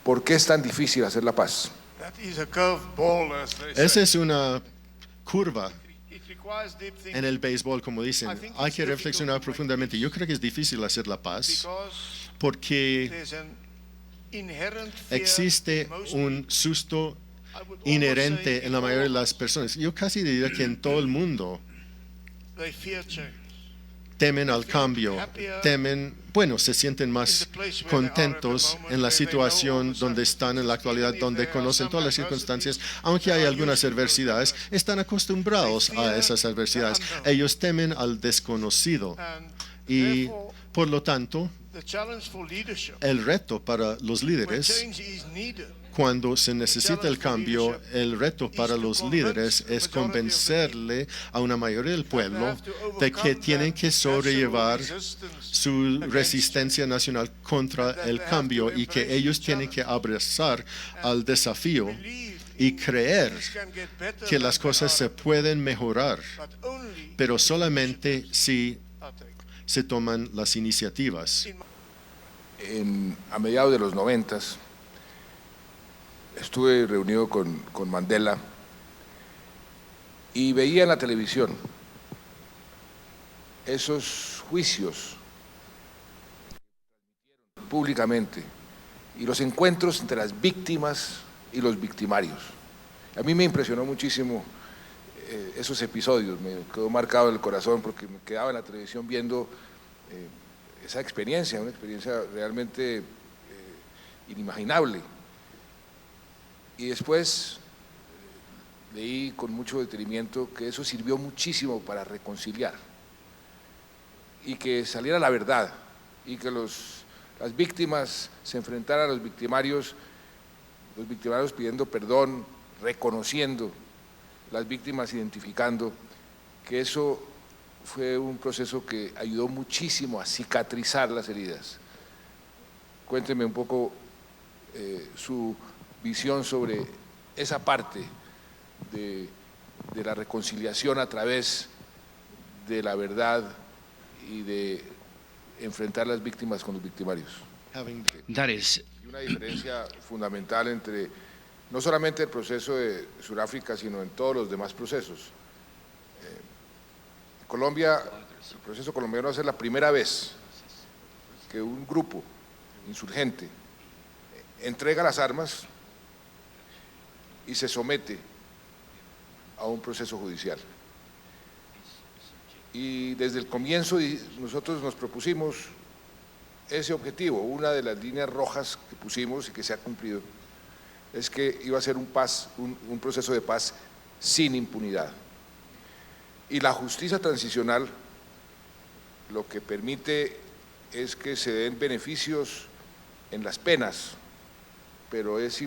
¿Por qué es tan difícil hacer la paz? Esa es una curva en el béisbol, como dicen. Hay que reflexionar profundamente. Yo creo que es difícil hacer la paz porque existe un susto inherente en la mayoría de las personas. Yo casi diría que en todo el mundo temen al cambio, se sienten más contentos en la situación donde están en la actualidad, donde conocen todas las circunstancias, aunque hay algunas adversidades, están acostumbrados a esas adversidades. Ellos temen al desconocido y, por lo tanto, el reto para los líderes, cuando se necesita el cambio, el reto para los líderes es convencerle a una mayoría del pueblo de que tienen que sobrellevar su resistencia nacional contra el cambio y que ellos tienen que abrazar al desafío y creer que las cosas se pueden mejorar, pero solamente si se toman las iniciativas. A mediados de los 90 estuve reunido con Mandela y veía en la televisión esos juicios públicamente y los encuentros entre las víctimas y los victimarios. A mí me impresionó muchísimo esos episodios, me quedó marcado en el corazón porque me quedaba en la televisión viendo esa experiencia, una experiencia realmente inimaginable. Y después leí con mucho detenimiento que eso sirvió muchísimo para reconciliar y que saliera la verdad y que las víctimas se enfrentaran a los victimarios pidiendo perdón, reconociendo, las víctimas identificando, que eso fue un proceso que ayudó muchísimo a cicatrizar las heridas. Cuénteme un poco su visión sobre esa parte de la reconciliación a través de la verdad y de enfrentar las víctimas con los victimarios. Y una diferencia fundamental entre no solamente el proceso de Sudáfrica, sino en todos los demás procesos. Colombia, el proceso colombiano va a ser la primera vez que un grupo insurgente entrega las armas y se somete a un proceso judicial. Y desde el comienzo nosotros nos propusimos ese objetivo. Una de las líneas rojas que pusimos y que se ha cumplido es que iba a ser un proceso de paz sin impunidad. Y la justicia transicional lo que permite es que se den beneficios en las penas, pero es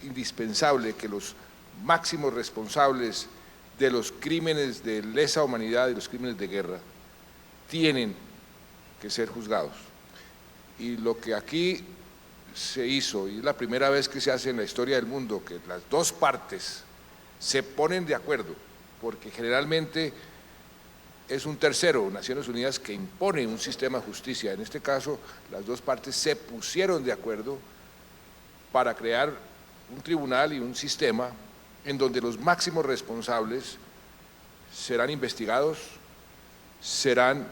indispensable que los máximos responsables de los crímenes de lesa humanidad y los crímenes de guerra tienen que ser juzgados. Y lo que aquí se hizo, y es la primera vez que se hace en la historia del mundo, que las dos partes se ponen de acuerdo, porque generalmente es un tercero, Naciones Unidas, que impone un sistema de justicia. En este caso, las dos partes se pusieron de acuerdo para crear un tribunal y un sistema en donde los máximos responsables serán investigados, serán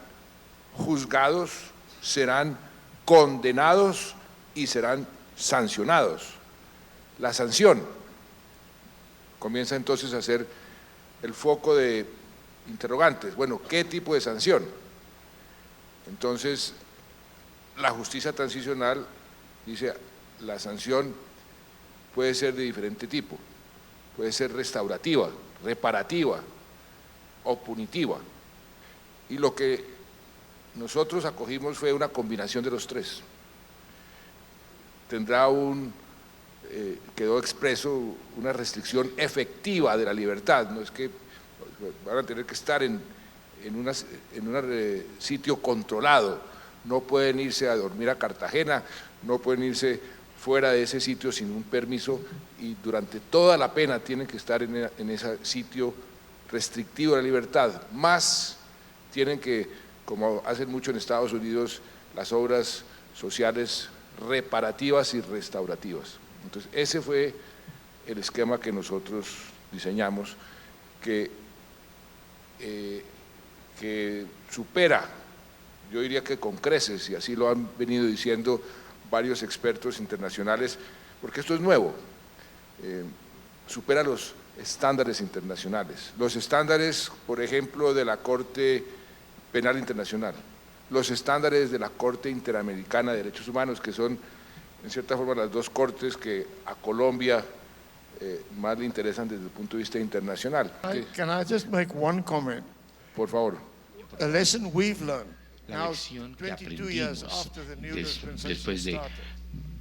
juzgados, serán condenados y serán sancionados. La sanción comienza entonces a ser el foco de interrogantes. Bueno, ¿qué tipo de sanción? Entonces, la justicia transicional dice, la sanción puede ser de diferente tipo, puede ser restaurativa, reparativa o punitiva. Y lo que nosotros acogimos fue una combinación de los tres. Tendrá quedó expreso una restricción efectiva de la libertad, no es que van a tener que estar en un sitio controlado, no pueden irse a dormir a Cartagena, no pueden irse fuera de ese sitio sin un permiso y durante toda la pena tienen que estar en ese sitio restrictivo de la libertad, más tienen que, como hacen mucho en Estados Unidos, las obras sociales reparativas y restaurativas. Entonces, ese fue el esquema que nosotros diseñamos, que supera, yo diría que con creces, y así lo han venido diciendo varios expertos internacionales, porque esto es nuevo, supera los estándares internacionales, los estándares, por ejemplo, de la Corte Penal Internacional, los estándares de la Corte Interamericana de Derechos Humanos, que son, en cierta forma, las dos cortes que a Colombia más le interesan desde el punto de vista internacional. Can I just make one comment? Por favor. A lesson we've learned. La Now, lección que 22 years aprendimos after the new dispensation después de started,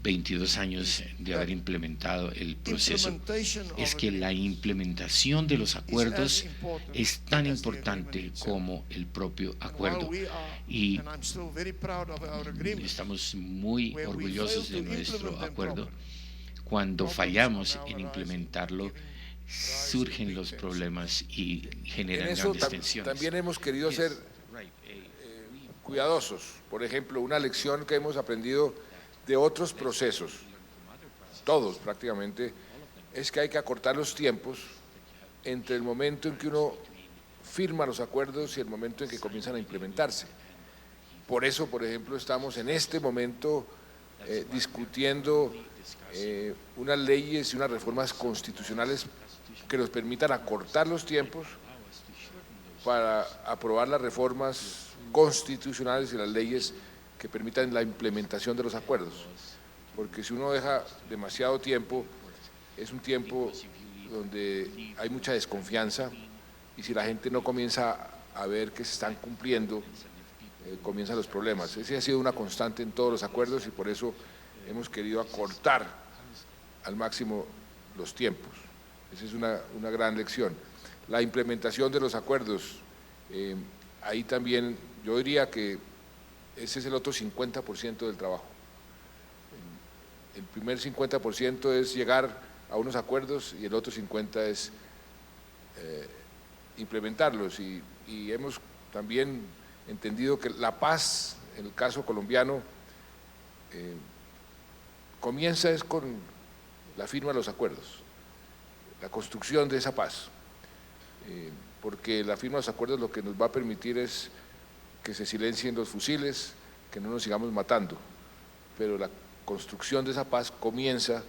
22 años de haber implementado el proceso implementation of es que it la implementación de los acuerdos important es tan as the importante agreement itself. como el propio And while acuerdo. we are, Y and I'm still very proud of our agreement, estamos muy where we orgullosos de failed to nuestro implement them acuerdo. properly, Cuando problems fallamos are now en arising, implementarlo, giving rise to surgen big los tensions. problemas y En generan eso grandes tensiones. también hemos querido ser cuidadosos. Por ejemplo, una lección que hemos aprendido de otros procesos, todos prácticamente, es que hay que acortar los tiempos entre el momento en que uno firma los acuerdos y el momento en que comienzan a implementarse. Por eso, por ejemplo, estamos en este momento discutiendo unas leyes y unas reformas constitucionales que nos permitan acortar los tiempos para aprobar las reformas constitucionales y las leyes que permitan la implementación de los acuerdos. Porque si uno deja demasiado tiempo, es un tiempo donde hay mucha desconfianza y si la gente no comienza a ver que se están cumpliendo, comienzan los problemas. Ese ha sido una constante en todos los acuerdos y por eso hemos querido acortar al máximo los tiempos. Esa es una gran lección. La implementación de los acuerdos, ahí también yo diría que ese es el otro 50% del trabajo. El primer 50% es llegar a unos acuerdos y el otro 50% es implementarlos. Y hemos también entendido que la paz, en el caso colombiano, comienza es con la firma de los acuerdos, la construcción de esa paz, porque la firma de los acuerdos lo que nos va a permitir es que se silencien los fusiles, que no nos sigamos matando, pero la construcción de esa paz comienza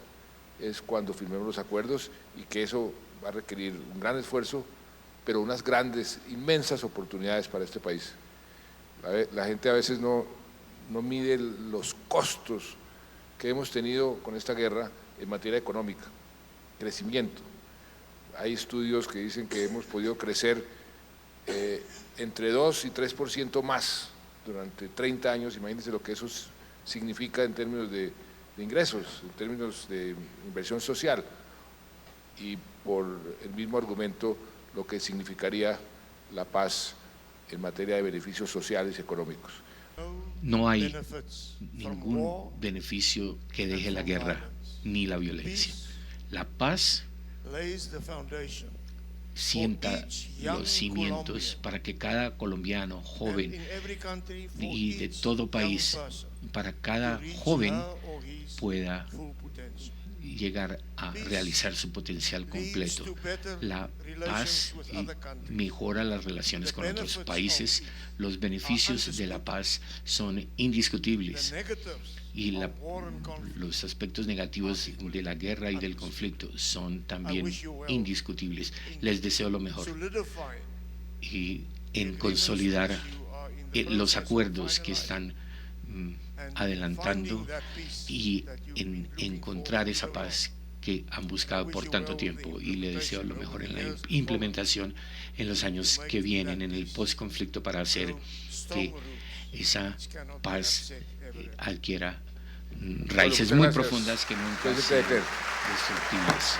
es cuando firmemos los acuerdos y que eso va a requerir un gran esfuerzo, pero unas grandes, inmensas oportunidades para este país. La gente a veces no mide los costos que hemos tenido con esta guerra en materia económica, crecimiento. Hay estudios que dicen que hemos podido crecer entre 2 y 3% más durante 30 años, imagínense lo que eso significa en términos de ingresos, en términos de inversión social y por el mismo argumento lo que significaría la paz en materia de beneficios sociales y económicos. No hay ningún beneficio que deje la guerra ni la violencia. La paz sienta los cimientos para que cada colombiano joven y de todo país, para cada joven pueda llegar a realizar su potencial completo. La paz mejora las relaciones con otros países. Los beneficios de la paz son indiscutibles y los aspectos negativos de la guerra y del conflicto son también indiscutibles. Les deseo lo mejor y en consolidar los acuerdos que están adelantando y en encontrar esa paz que han buscado por tanto tiempo, y le deseo lo mejor en la implementación en los años que vienen en el postconflicto para hacer que esa paz adquiera raíces muy profundas que nunca sean destructibles.